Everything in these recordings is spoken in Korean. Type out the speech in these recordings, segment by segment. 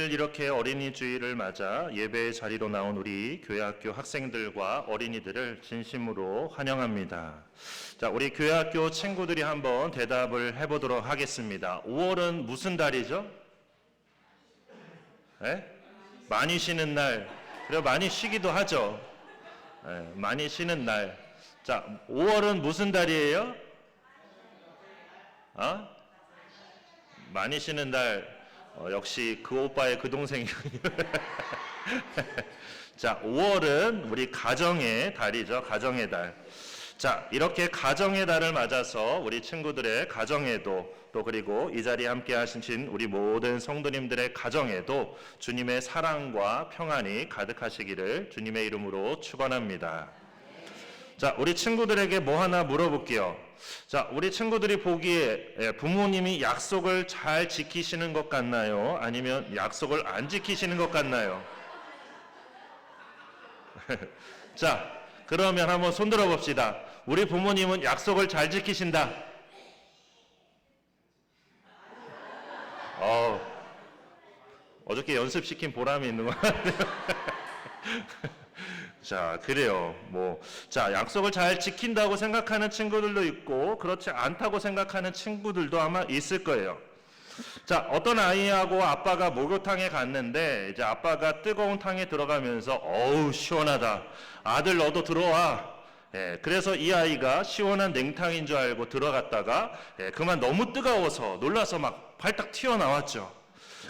이렇게 어린이 주일을 맞아 예배의 자리로 나온 우리 교회학교 학생들과 어린이들을 진심으로 환영합니다. 자, 우리 교회학교 친구들이 한번 대답을 해보도록 하겠습니다. 5월은 무슨 달이죠? 네? 많이 쉬는 날. 그리고 많이 쉬기도 하죠. 네, 많이 쉬는 날. 자, 5월은 무슨 달이에요? 많이 쉬는 달. 역시 그 오빠의 그 동생이군요. 자, 5월은 우리 가정의 달이죠. 가정의 달. 자, 이렇게 가정의 달을 맞아서 우리 친구들의 가정에도 또 그리고 이 자리에 함께 하신 우리 모든 성도님들의 가정에도 주님의 사랑과 평안이 가득하시기를 주님의 이름으로 축원합니다. 자, 우리 친구들에게 뭐 하나 물어볼게요. 자, 우리 친구들이 보기에 부모님이 약속을 잘 지키시는 것 같나요? 아니면 약속을 안 지키시는 것 같나요? 자, 그러면 한번 손들어 봅시다. 우리 부모님은 약속을 잘 지키신다. 어저께 연습시킨 보람이 있는 것 같아요. 자, 그래요. 자, 약속을 잘 지킨다고 생각하는 친구들도 있고, 그렇지 않다고 생각하는 친구들도 아마 있을 거예요. 자, 어떤 아이하고 아빠가 목욕탕에 갔는데, 이제 아빠가 뜨거운 탕에 들어가면서, 어우, 시원하다. 아들, 너도 들어와. 그래서 이 아이가 시원한 냉탕인 줄 알고 들어갔다가, 그만 너무 뜨거워서 놀라서 막 발딱 튀어나왔죠.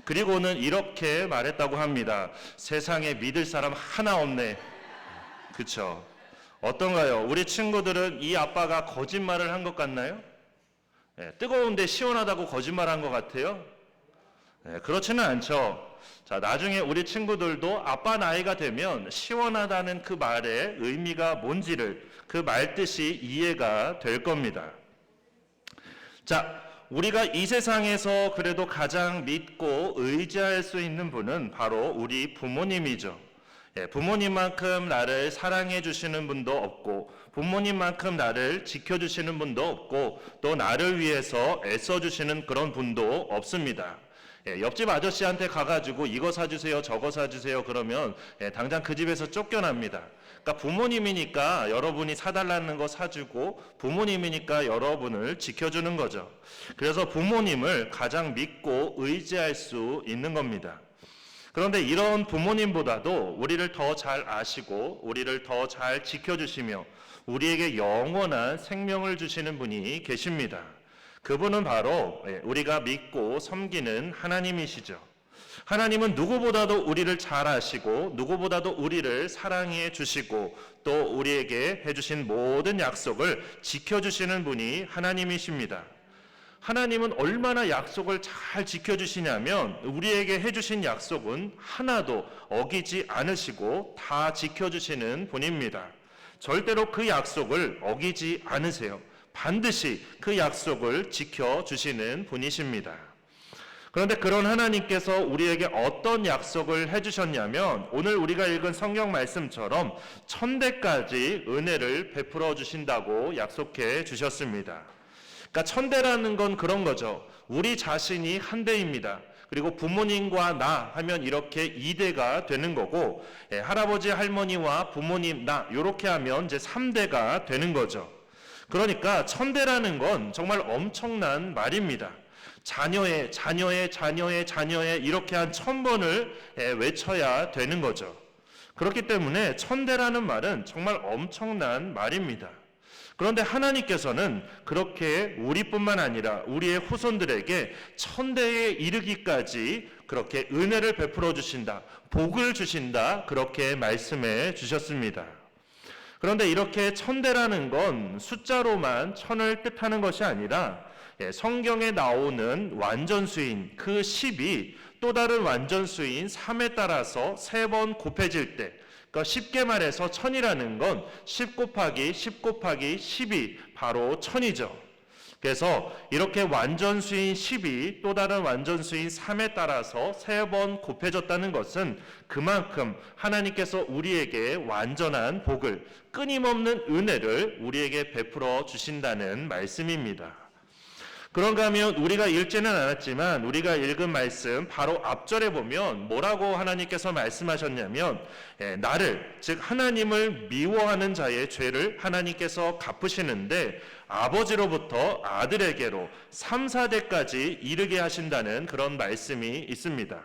그리고는 이렇게 말했다고 합니다. 세상에 믿을 사람 하나 없네. 그쵸? 어떤가요? 우리 친구들은 이 아빠가 거짓말을 한 것 같나요? 뜨거운데 시원하다고 거짓말한 것 같아요? 그렇지는 않죠. 자, 나중에 우리 친구들도 아빠 나이가 되면 시원하다는 그 말의 의미가 뭔지를 그 말뜻이 이해가 될 겁니다. 자, 우리가 이 세상에서 그래도 가장 믿고 의지할 수 있는 분은 바로 우리 부모님이죠. 부모님만큼 나를 사랑해 주시는 분도 없고 부모님만큼 나를 지켜주시는 분도 없고 또 나를 위해서 애써주시는 그런 분도 없습니다. 옆집 아저씨한테 가가지고 이거 사주세요 저거 사주세요 그러면 당장 그 집에서 쫓겨납니다. 그러니까 부모님이니까 여러분이 사달라는 거 사주고 부모님이니까 여러분을 지켜주는 거죠. 그래서 부모님을 가장 믿고 의지할 수 있는 겁니다. 그런데 이런 부모님보다도 우리를 더 잘 아시고 우리를 더 잘 지켜주시며 우리에게 영원한 생명을 주시는 분이 계십니다. 그분은 바로 우리가 믿고 섬기는 하나님이시죠. 하나님은 누구보다도 우리를 잘 아시고 누구보다도 우리를 사랑해 주시고 또 우리에게 해주신 모든 약속을 지켜주시는 분이 하나님이십니다. 하나님은 얼마나 약속을 잘 지켜주시냐면 우리에게 해주신 약속은 하나도 어기지 않으시고 다 지켜주시는 분입니다. 절대로 그 약속을 어기지 않으세요. 반드시 그 약속을 지켜주시는 분이십니다. 그런데 그런 하나님께서 우리에게 어떤 약속을 해주셨냐면 오늘 우리가 읽은 성경 말씀처럼 1000대까지 은혜를 베풀어 주신다고 약속해 주셨습니다. 그러니까 1000대라는 건 그런 거죠. 우리 자신이 한 대입니다. 그리고 부모님과 나 하면 이렇게 2대가 되는 거고 할아버지 할머니와 부모님 나 이렇게 하면 이제 3대가 되는 거죠. 그러니까 1000대라는 건 정말 엄청난 말입니다. 자녀의 자녀의 자녀의 자녀의 이렇게 한 1000번을 외쳐야 되는 거죠. 그렇기 때문에 1000대라는 말은 정말 엄청난 말입니다. 그런데 하나님께서는 그렇게 우리뿐만 아니라 우리의 후손들에게 1000대에 이르기까지 그렇게 은혜를 베풀어 주신다, 복을 주신다 그렇게 말씀해 주셨습니다. 그런데 이렇게 1000대라는 건 숫자로만 1000을 뜻하는 것이 아니라 성경에 나오는 완전수인 그 10이 또 다른 완전수인 3에 따라서 3번 곱해질 때 그러니까 쉽게 말해서 1000이라는 건 10 곱하기 10 곱하기 10이 바로 1000이죠. 그래서 이렇게 완전수인 10이 또 다른 완전수인 3에 따라서 3번 곱해졌다는 것은 그만큼 하나님께서 우리에게 완전한 복을 끊임없는 은혜를 우리에게 베풀어 주신다는 말씀입니다. 그런가 하면 우리가 읽지는 않았지만 우리가 읽은 말씀 바로 앞절에 보면 뭐라고 하나님께서 말씀하셨냐면 나를 즉 하나님을 미워하는 자의 죄를 하나님께서 갚으시는데 아버지로부터 아들에게로 3, 4대까지 이르게 하신다는 그런 말씀이 있습니다.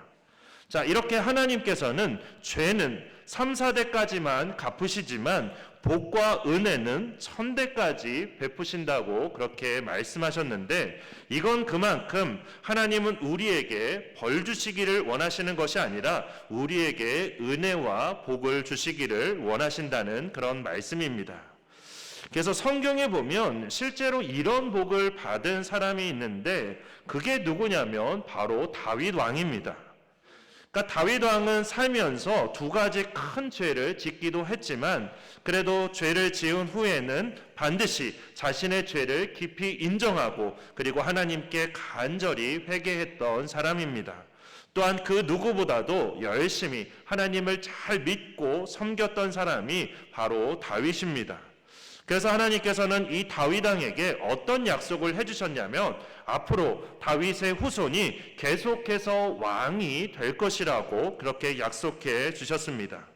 자, 이렇게 하나님께서는 죄는 3, 4대까지만 갚으시지만 복과 은혜는 1000대까지 베푸신다고 그렇게 말씀하셨는데 이건 그만큼 하나님은 우리에게 벌 주시기를 원하시는 것이 아니라 우리에게 은혜와 복을 주시기를 원하신다는 그런 말씀입니다. 그래서 성경에 보면 실제로 이런 복을 받은 사람이 있는데 그게 누구냐면 바로 다윗 왕입니다. 그러니까 다윗 왕은 살면서 두 가지 큰 죄를 짓기도 했지만 그래도 죄를 지은 후에는 반드시 자신의 죄를 깊이 인정하고 그리고 하나님께 간절히 회개했던 사람입니다. 또한 그 누구보다도 열심히 하나님을 잘 믿고 섬겼던 사람이 바로 다윗입니다. 그래서 하나님께서는 이 다윗 왕에게 어떤 약속을 해주셨냐면 앞으로 다윗의 후손이 계속해서 왕이 될 것이라고 그렇게 약속해 주셨습니다.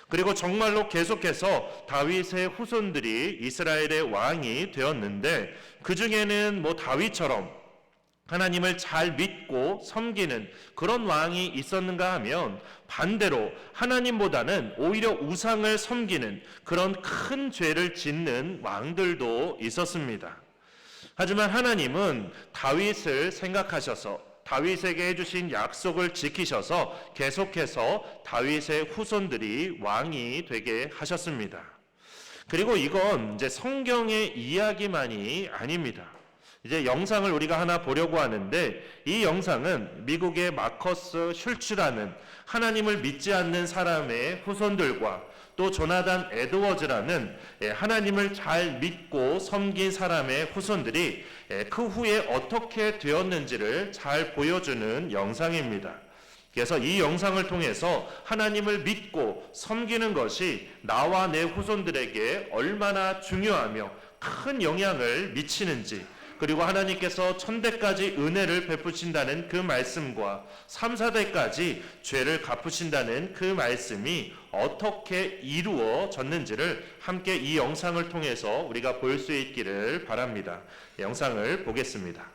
그리고 정말로 계속해서 다윗의 후손들이 이스라엘의 왕이 되었는데 그 중에는 다윗처럼 하나님을 잘 믿고 섬기는 그런 왕이 있었는가 하면 반대로 하나님보다는 오히려 우상을 섬기는 그런 큰 죄를 짓는 왕들도 있었습니다. 하지만 하나님은 다윗을 생각하셔서 다윗에게 해주신 약속을 지키셔서 계속해서 다윗의 후손들이 왕이 되게 하셨습니다. 그리고 이건 이제 성경의 이야기만이 아닙니다. 이제 영상을 우리가 하나 보려고 하는데 이 영상은 미국의 마커스 슐츠라는 하나님을 믿지 않는 사람의 후손들과 또 조나단 에드워즈라는 하나님을 잘 믿고 섬긴 사람의 후손들이 그 후에 어떻게 되었는지를 잘 보여주는 영상입니다. 그래서 이 영상을 통해서 하나님을 믿고 섬기는 것이 나와 내 후손들에게 얼마나 중요하며 큰 영향을 미치는지 그리고 하나님께서 1000대까지 은혜를 베푸신다는 그 말씀과 3, 4대까지 죄를 갚으신다는 그 말씀이 어떻게 이루어졌는지를 함께 이 영상을 통해서 우리가 볼 수 있기를 바랍니다. 영상을 보겠습니다.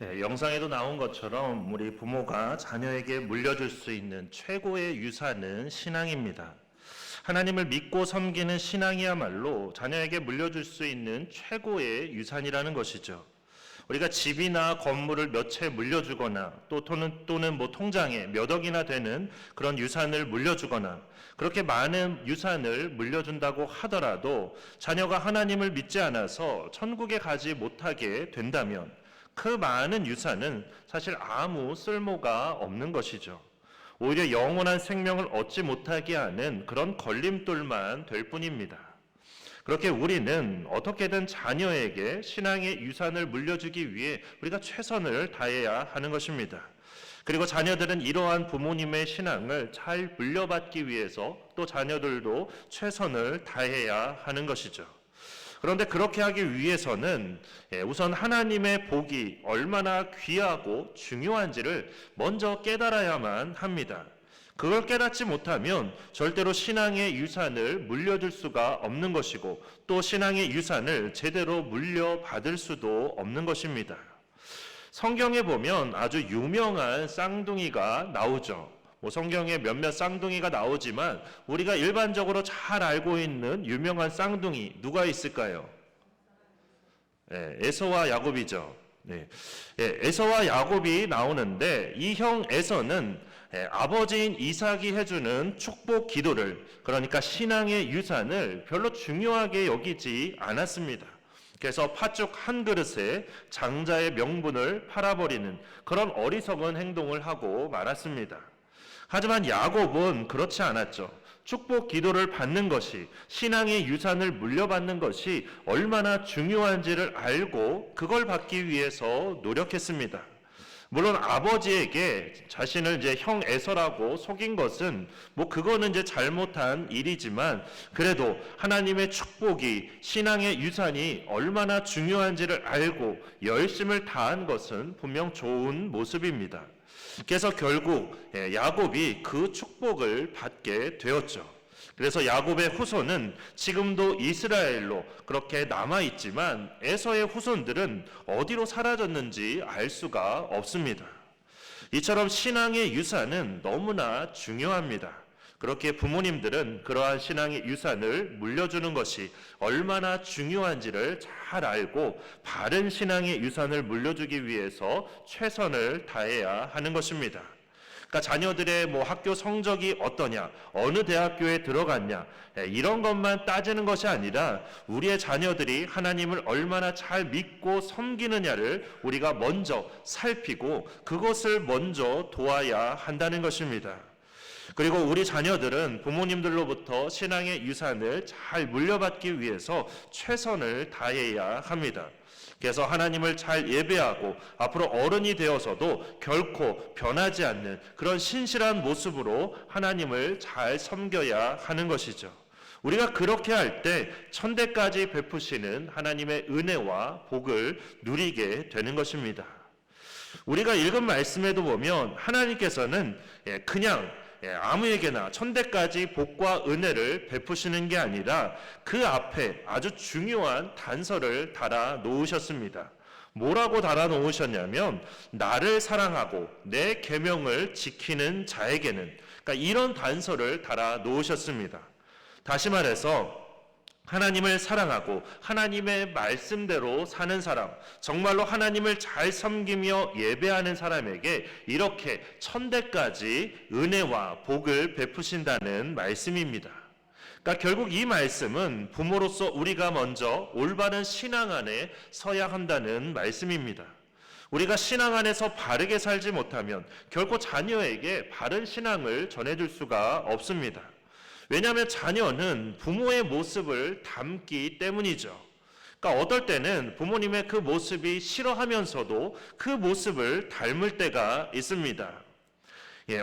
네, 영상에도 나온 것처럼 우리 부모가 자녀에게 물려줄 수 있는 최고의 유산은 신앙입니다. 하나님을 믿고 섬기는 신앙이야말로 자녀에게 물려줄 수 있는 최고의 유산이라는 것이죠. 우리가 집이나 건물을 몇 채 물려주거나 또는 통장에 몇 억이나 되는 그런 유산을 물려주거나 그렇게 많은 유산을 물려준다고 하더라도 자녀가 하나님을 믿지 않아서 천국에 가지 못하게 된다면 그 많은 유산은 사실 아무 쓸모가 없는 것이죠. 오히려 영원한 생명을 얻지 못하게 하는 그런 걸림돌만 될 뿐입니다. 그렇게 우리는 어떻게든 자녀에게 신앙의 유산을 물려주기 위해 우리가 최선을 다해야 하는 것입니다. 그리고 자녀들은 이러한 부모님의 신앙을 잘 물려받기 위해서 또 자녀들도 최선을 다해야 하는 것이죠. 그런데 그렇게 하기 위해서는 우선 하나님의 복이 얼마나 귀하고 중요한지를 먼저 깨달아야만 합니다. 그걸 깨닫지 못하면 절대로 신앙의 유산을 물려줄 수가 없는 것이고 또 신앙의 유산을 제대로 물려받을 수도 없는 것입니다. 성경에 보면 아주 유명한 쌍둥이가 나오죠. 성경에 몇몇 쌍둥이가 나오지만 우리가 일반적으로 잘 알고 있는 유명한 쌍둥이 누가 있을까요? 에서와 야곱이죠. 에서와 야곱이 나오는데 이 형 에서는 아버지인 이삭이 해주는 축복 기도를, 그러니까 신앙의 유산을 별로 중요하게 여기지 않았습니다. 그래서 팥죽 한 그릇에 장자의 명분을 팔아버리는 그런 어리석은 행동을 하고 말았습니다. 하지만 야곱은 그렇지 않았죠. 축복 기도를 받는 것이, 신앙의 유산을 물려받는 것이 얼마나 중요한지를 알고 그걸 받기 위해서 노력했습니다. 물론 아버지에게 자신을 형 에서라고 속인 것은 그거는 잘못한 일이지만 그래도 하나님의 축복이, 신앙의 유산이 얼마나 중요한지를 알고 열심을 다한 것은 분명 좋은 모습입니다. 그래서 결국 야곱이 그 축복을 받게 되었죠. 그래서 야곱의 후손은 지금도 이스라엘로 그렇게 남아있지만 에서의 후손들은 어디로 사라졌는지 알 수가 없습니다. 이처럼 신앙의 유산은 너무나 중요합니다. 그렇게 부모님들은 그러한 신앙의 유산을 물려주는 것이 얼마나 중요한지를 잘 알고 바른 신앙의 유산을 물려주기 위해서 최선을 다해야 하는 것입니다. 그러니까 자녀들의 학교 성적이 어떠냐, 어느 대학교에 들어갔냐, 이런 것만 따지는 것이 아니라 우리의 자녀들이 하나님을 얼마나 잘 믿고 섬기느냐를 우리가 먼저 살피고 그것을 먼저 도와야 한다는 것입니다. 그리고 우리 자녀들은 부모님들로부터 신앙의 유산을 잘 물려받기 위해서 최선을 다해야 합니다. 그래서 하나님을 잘 예배하고 앞으로 어른이 되어서도 결코 변하지 않는 그런 신실한 모습으로 하나님을 잘 섬겨야 하는 것이죠. 우리가 그렇게 할 때 천대까지 베푸시는 하나님의 은혜와 복을 누리게 되는 것입니다. 우리가 읽은 말씀에도 보면 하나님께서는 그냥 아무에게나 천대까지 복과 은혜를 베푸시는 게 아니라 그 앞에 아주 중요한 단서를 달아 놓으셨습니다. 뭐라고 달아 놓으셨냐면 나를 사랑하고 내 계명을 지키는 자에게는, 그러니까 이런 단서를 달아 놓으셨습니다. 다시 말해서 하나님을 사랑하고 하나님의 말씀대로 사는 사람, 정말로 하나님을 잘 섬기며 예배하는 사람에게 이렇게 천대까지 은혜와 복을 베푸신다는 말씀입니다. 그러니까 결국 이 말씀은 부모로서 우리가 먼저 올바른 신앙 안에 서야 한다는 말씀입니다. 우리가 신앙 안에서 바르게 살지 못하면 결코 자녀에게 바른 신앙을 전해줄 수가 없습니다. 왜냐하면 자녀는 부모의 모습을 닮기 때문이죠. 그러니까 어떨 때는 부모님의 그 모습이 싫어하면서도 그 모습을 닮을 때가 있습니다.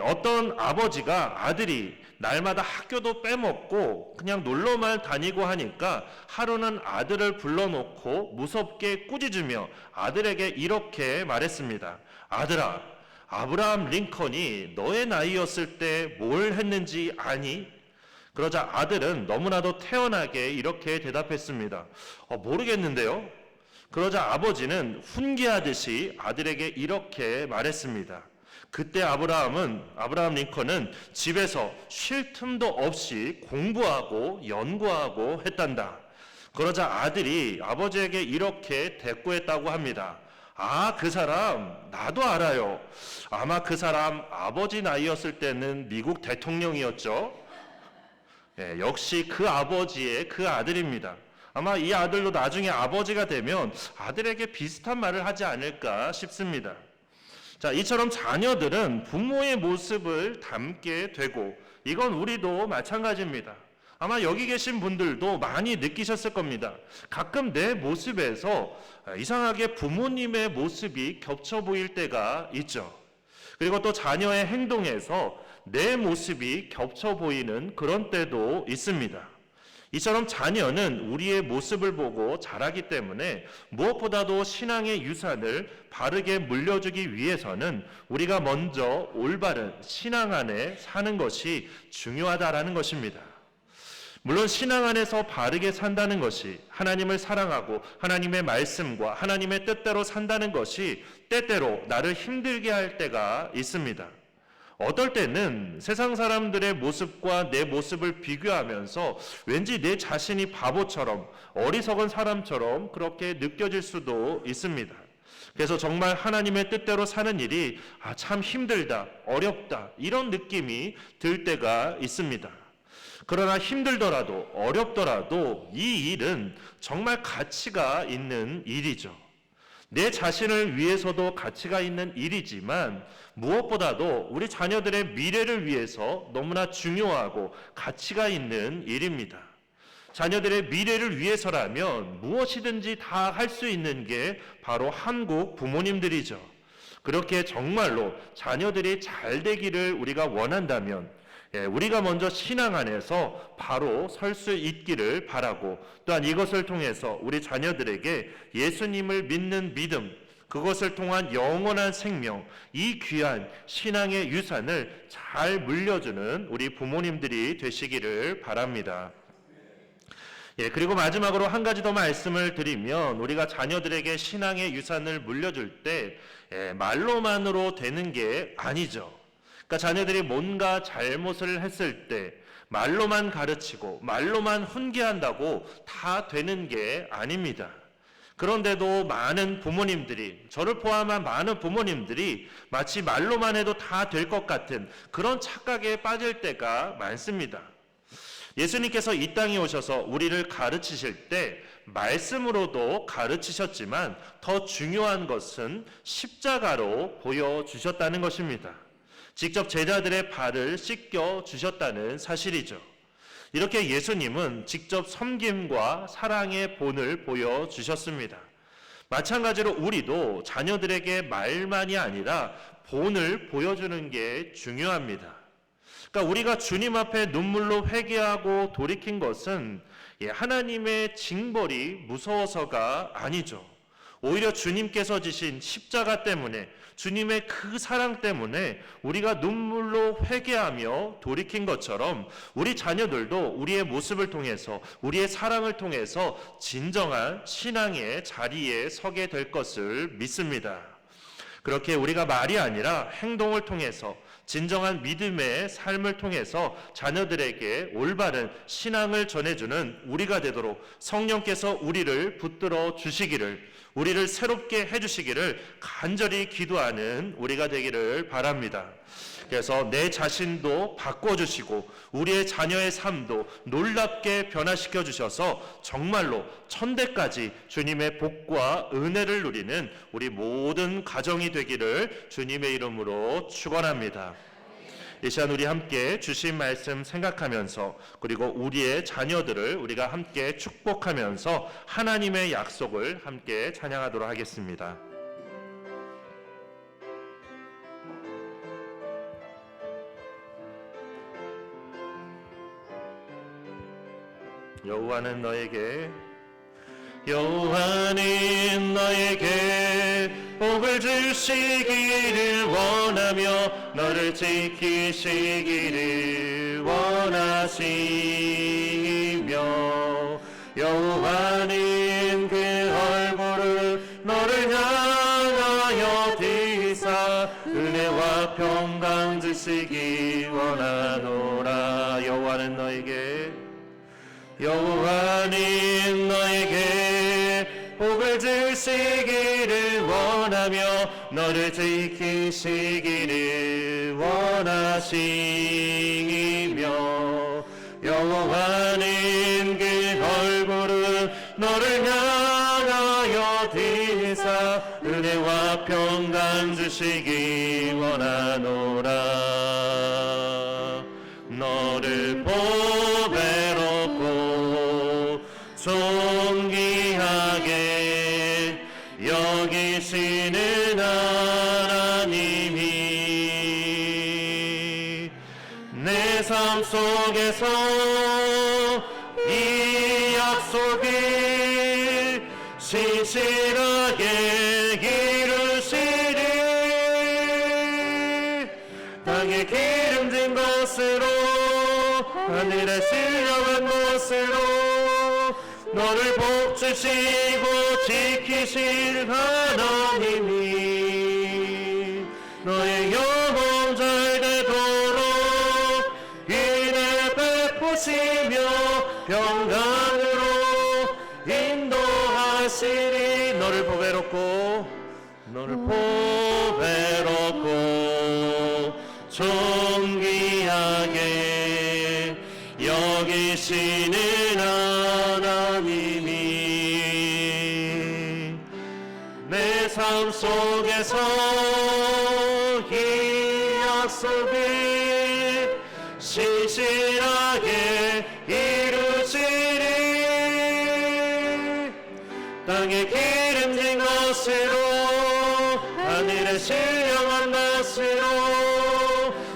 어떤 아버지가 아들이 날마다 학교도 빼먹고 그냥 놀러만 다니고 하니까 하루는 아들을 불러놓고 무섭게 꾸짖으며 아들에게 이렇게 말했습니다. 아들아, 아브라함 링컨이 너의 나이였을 때 뭘 했는지 아니? 그러자 아들은 너무나도 태연하게 이렇게 대답했습니다. 모르겠는데요. 그러자 아버지는 훈계하듯이 아들에게 이렇게 말했습니다. 그때 아브라함 링컨은 집에서 쉴 틈도 없이 공부하고 연구하고 했단다. 그러자 아들이 아버지에게 이렇게 대꾸했다고 합니다. 아, 그 사람 나도 알아요. 아마 그 사람 아버지 나이였을 때는 미국 대통령이었죠. 역시 그 아버지의 그 아들입니다. 아마 이 아들도 나중에 아버지가 되면 아들에게 비슷한 말을 하지 않을까 싶습니다. 자, 이처럼 자녀들은 부모의 모습을 닮게 되고, 이건 우리도 마찬가지입니다. 아마 여기 계신 분들도 많이 느끼셨을 겁니다. 가끔 내 모습에서 이상하게 부모님의 모습이 겹쳐 보일 때가 있죠. 그리고 또 자녀의 행동에서 내 모습이 겹쳐 보이는 그런 때도 있습니다. 이처럼 자녀는 우리의 모습을 보고 자라기 때문에 무엇보다도 신앙의 유산을 바르게 물려주기 위해서는 우리가 먼저 올바른 신앙 안에 사는 것이 중요하다라는 것입니다. 물론 신앙 안에서 바르게 산다는 것이, 하나님을 사랑하고 하나님의 말씀과 하나님의 뜻대로 산다는 것이 때때로 나를 힘들게 할 때가 있습니다. 어떨 때는 세상 사람들의 모습과 내 모습을 비교하면서 왠지 내 자신이 바보처럼, 어리석은 사람처럼 그렇게 느껴질 수도 있습니다. 그래서 정말 하나님의 뜻대로 사는 일이 참 힘들다, 어렵다, 이런 느낌이 들 때가 있습니다. 그러나 힘들더라도 어렵더라도 이 일은 정말 가치가 있는 일이죠. 내 자신을 위해서도 가치가 있는 일이지만 무엇보다도 우리 자녀들의 미래를 위해서 너무나 중요하고 가치가 있는 일입니다. 자녀들의 미래를 위해서라면 무엇이든지 다 할 수 있는 게 바로 한국 부모님들이죠. 그렇게 정말로 자녀들이 잘 되기를 우리가 원한다면 우리가 먼저 신앙 안에서 바로 설 수 있기를 바라고, 또한 이것을 통해서 우리 자녀들에게 예수님을 믿는 믿음, 그것을 통한 영원한 생명, 이 귀한 신앙의 유산을 잘 물려주는 우리 부모님들이 되시기를 바랍니다. 그리고 마지막으로 한 가지 더 말씀을 드리면, 우리가 자녀들에게 신앙의 유산을 물려줄 때 말로만으로 되는 게 아니죠. 그러니까 자녀들이 뭔가 잘못을 했을 때 말로만 가르치고 말로만 훈계한다고 다 되는 게 아닙니다. 그런데도 많은 부모님들이, 저를 포함한 많은 부모님들이 마치 말로만 해도 다 될 것 같은 그런 착각에 빠질 때가 많습니다. 예수님께서 이 땅에 오셔서 우리를 가르치실 때 말씀으로도 가르치셨지만 더 중요한 것은 십자가로 보여주셨다는 것입니다. 직접 제자들의 발을 씻겨 주셨다는 사실이죠. 이렇게 예수님은 직접 섬김과 사랑의 본을 보여주셨습니다. 마찬가지로 우리도 자녀들에게 말만이 아니라 본을 보여주는 게 중요합니다. 그러니까 우리가 주님 앞에 눈물로 회개하고 돌이킨 것은 하나님의 징벌이 무서워서가 아니죠. 오히려 주님께서 지신 십자가 때문에, 주님의 그 사랑 때문에 우리가 눈물로 회개하며 돌이킨 것처럼 우리 자녀들도 우리의 모습을 통해서, 우리의 사랑을 통해서 진정한 신앙의 자리에 서게 될 것을 믿습니다. 그렇게 우리가 말이 아니라 행동을 통해서, 진정한 믿음의 삶을 통해서 자녀들에게 올바른 신앙을 전해주는 우리가 되도록 성령께서 우리를 붙들어 주시기를, 우리를 새롭게 해주시기를 간절히 기도하는 우리가 되기를 바랍니다. 그래서 내 자신도 바꿔주시고 우리의 자녀의 삶도 놀랍게 변화시켜 주셔서 정말로 천대까지 주님의 복과 은혜를 누리는 우리 모든 가정이 되기를 주님의 이름으로 축원합니다. 이 시간 우리 함께 주신 말씀 생각하면서, 그리고 우리의 자녀들을 우리가 함께 축복하면서 하나님의 약속을 함께 찬양하도록 하겠습니다. 여호와는 너에게 복을 주시기를 원하며 너를 지키시기를 원하시며, 여호와는 그 얼굴을 평강 주시기 원하노라. 여호와는 너에게 복을 주시기를 원하며 너를 지키시기를 원하시며 여호와는 그 얼굴을 너를 향하여 드사 은혜와 평강 주시기 원하노라. 너를 보배롭고 존귀하게 여기시는 하나님이 내 삶 속에서 이 약속을 신실하게 이루시리. 땅에 기름진 것으로 하늘에 신령한 것으로 너를 복주시고 지키실 하나님이 너의 영혼 잘 되도록 은혜 베푸시며 평강으로 인도하시리. 너를 보배롭고 존귀하게 여기시는 하나님이 내 삶 속에서 이 약속을 신실하게 이루시리. 땅에 기름진 것으로 하늘에 신령한 것으로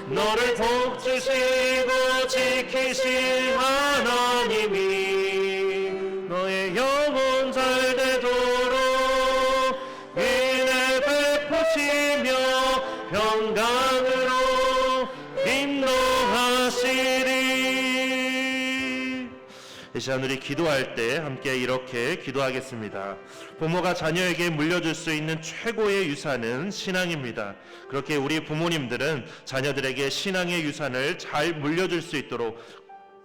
너를 복주시고 지키실 하나님이 너의 영혼 잘 되도록 은혜 베푸시며 평강으로 인도하시리. 이 시간 우리 기도할 때 함께 이렇게 기도하겠습니다. 부모가 자녀에게 물려줄 수 있는 최고의 유산은 신앙입니다. 그렇게 우리 부모님들은 자녀들에게 신앙의 유산을 잘 물려줄 수 있도록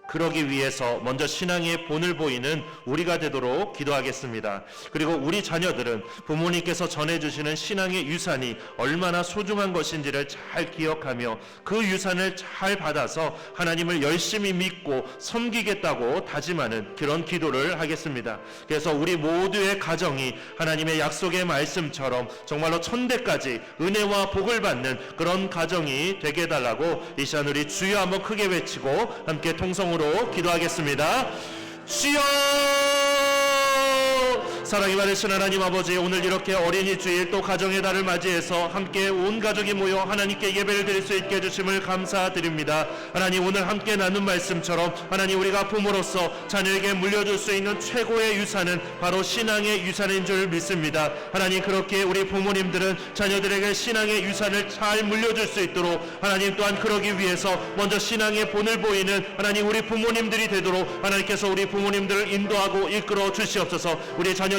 그러기 위해서 먼저 신앙의 본을 보이는 우리가 되도록 기도하겠습니다. 그리고 우리 자녀들은 부모님께서 전해주시는 신앙의 유산이 얼마나 소중한 것인지를 잘 기억하며 그 유산을 잘 받아서 하나님을 열심히 믿고 섬기겠다고 다짐하는 그런 기도를 하겠습니다. 그래서 우리 모두의 가정이 하나님의 약속의 말씀처럼 정말로 천대까지 은혜와 복을 받는 그런 가정이 되게 해달라고 이 시간 우리 주여 한번 크게 외치고 함께 통성으로 기도하겠습니다. 주여! 사랑이 많으신 하나님 아버지, 오늘 이렇게 어린이 주일 또 가정의 달을 맞이해서 함께 온 가족이 모여 하나님께 예배를 드릴 수 있게 해주심을 감사드립니다. 하나님, 오늘 함께 나눈 말씀처럼 하나님, 우리가 부모로서 자녀에게 물려줄 수 있는 최고의 유산은 바로 신앙의 유산인 줄 믿습니다. 하나님, 그렇게 우리 부모님들은 자녀들에게 신앙의 유산을 잘 물려줄 수 있도록 하나님 또한 그러기 위해서 먼저 신앙의 본을 보이는 하나님 우리 부모님들이 되도록 하나님께서 우리 부모님들을 인도하고 이끌어 주시옵소서. 우리 자녀들에게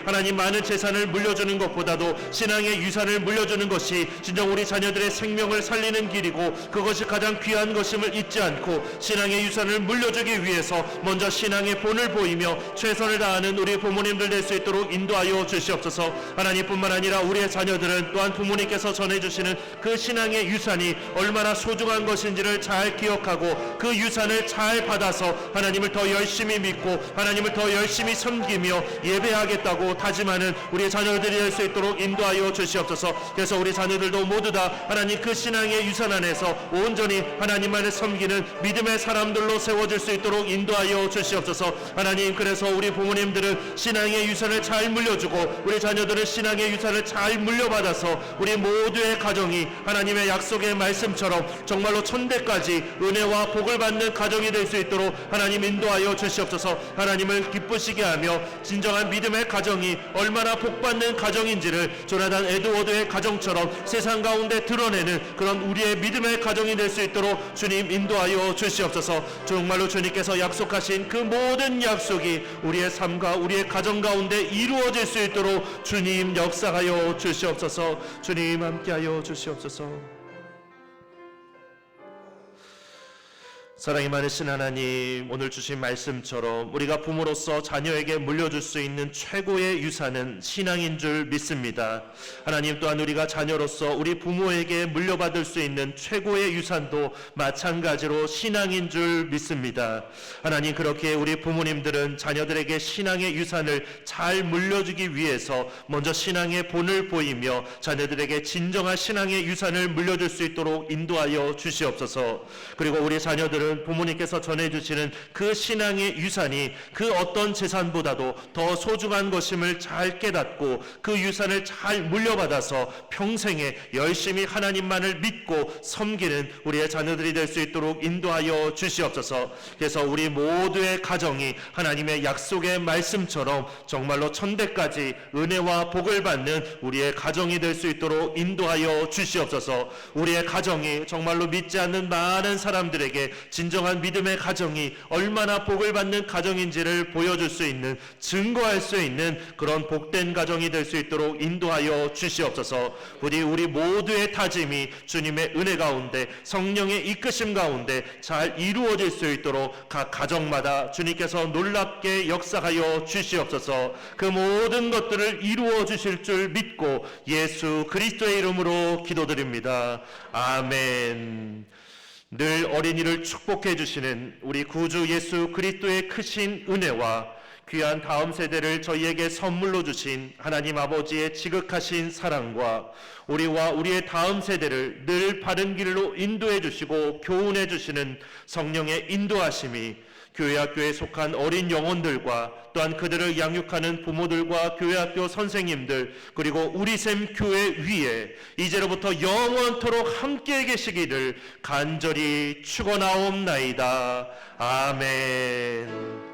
하나님 많은 재산을 물려주는 것보다도 신앙의 유산을 물려주는 것이 진정 우리 자녀들의 생명을 살리는 길이고 그것이 가장 귀한 것임을 잊지 않고 신앙의 유산을 물려주기 위해서 먼저 신앙의 본을 보이며 최선을 다하는 우리 부모님들 될 수 있도록 인도하여 주시옵소서. 하나님뿐만 아니라 우리의 자녀들은 또한 부모님께서 전해주시는 그 신앙의 유산이 얼마나 소중한 것인지를 잘 기억하고 그 유산을 잘 받아서 하나님을 더 열심히 믿고 하나님을 더 열심히 섬기며 예배하겠다고 다짐하는 우리의 자녀들이 될 수 있도록 인도하여 주시옵소서. 그래서 우리 자녀들도 모두 다 하나님 그 신앙의 유산 안에서 온전히 하나님만을 섬기는 믿음의 사람들로 세워질 수 있도록 인도하여 주시옵소서. 하나님, 그래서 우리 부모님들은 신앙의 유산을 잘 물려주고 우리 자녀들은 신앙의 유산을 잘 물려받아서 우리 모두의 가정이 하나님의 약속의 말씀처럼 정말로 천대까지 은혜와 복을 받는 가정이 될 수 있도록 하나님 인도하여 주시옵소서. 하나님을 기쁘시게 하며 진정한 믿음의 가정이 얼마나 복받는 가정인지를 조나단 에드워드의 가정처럼 세상 가운데 드러내는 그런 우리의 믿음의 가정이 될 수 있도록 주님 인도하여 주시옵소서. 정말로 주님께서 약속하신 그 모든 약속이 우리의 삶과 우리의 가정 가운데 이루어질 수 있도록 주님 역사하여 주시옵소서. 주님 함께하여 주시옵소서. 사랑이 많으신 하나님, 오늘 주신 말씀처럼 우리가 부모로서 자녀에게 물려줄 수 있는 최고의 유산은 신앙인 줄 믿습니다. 하나님, 또한 우리가 자녀로서 우리 부모에게 물려받을 수 있는 최고의 유산도 마찬가지로 신앙인 줄 믿습니다. 하나님, 그렇게 우리 부모님들은 자녀들에게 신앙의 유산을 잘 물려주기 위해서 먼저 신앙의 본을 보이며 자녀들에게 진정한 신앙의 유산을 물려줄 수 있도록 인도하여 주시옵소서. 그리고 우리 자녀들은 부모님께서 전해주시는 그 신앙의 유산이 그 어떤 재산보다도 더 소중한 것임을 잘 깨닫고 그 유산을 잘 물려받아서 평생에 열심히 하나님만을 믿고 섬기는 우리의 자녀들이 될 수 있도록 인도하여 주시옵소서. 그래서 우리 모두의 가정이 하나님의 약속의 말씀처럼 정말로 천대까지 은혜와 복을 받는 우리의 가정이 될 수 있도록 인도하여 주시옵소서. 우리의 가정이 정말로 믿지 않는 많은 사람들에게 진정한 믿음의 가정이 얼마나 복을 받는 가정인지를 보여줄 수 있는, 증거할 수 있는 그런 복된 가정이 될 수 있도록 인도하여 주시옵소서. 부디 우리 모두의 다짐이 주님의 은혜 가운데 성령의 이끄심 가운데 잘 이루어질 수 있도록 각 가정마다 주님께서 놀랍게 역사하여 주시옵소서. 그 모든 것들을 이루어 주실 줄 믿고 예수 그리스도의 이름으로 기도드립니다. 아멘. 늘 어린이를 축복해 주시는 우리 구주 예수 그리스도의 크신 은혜와 귀한 다음 세대를 저희에게 선물로 주신 하나님 아버지의 지극하신 사랑과 우리와 우리의 다음 세대를 늘 바른 길로 인도해 주시고 교훈해 주시는 성령의 인도하심이 교회학교에 속한 어린 영혼들과 또한 그들을 양육하는 부모들과 교회학교 선생님들 그리고 우리샘 교회 위에 이제로부터 영원토록 함께 계시기를 간절히 축원하옵나이다. 아멘.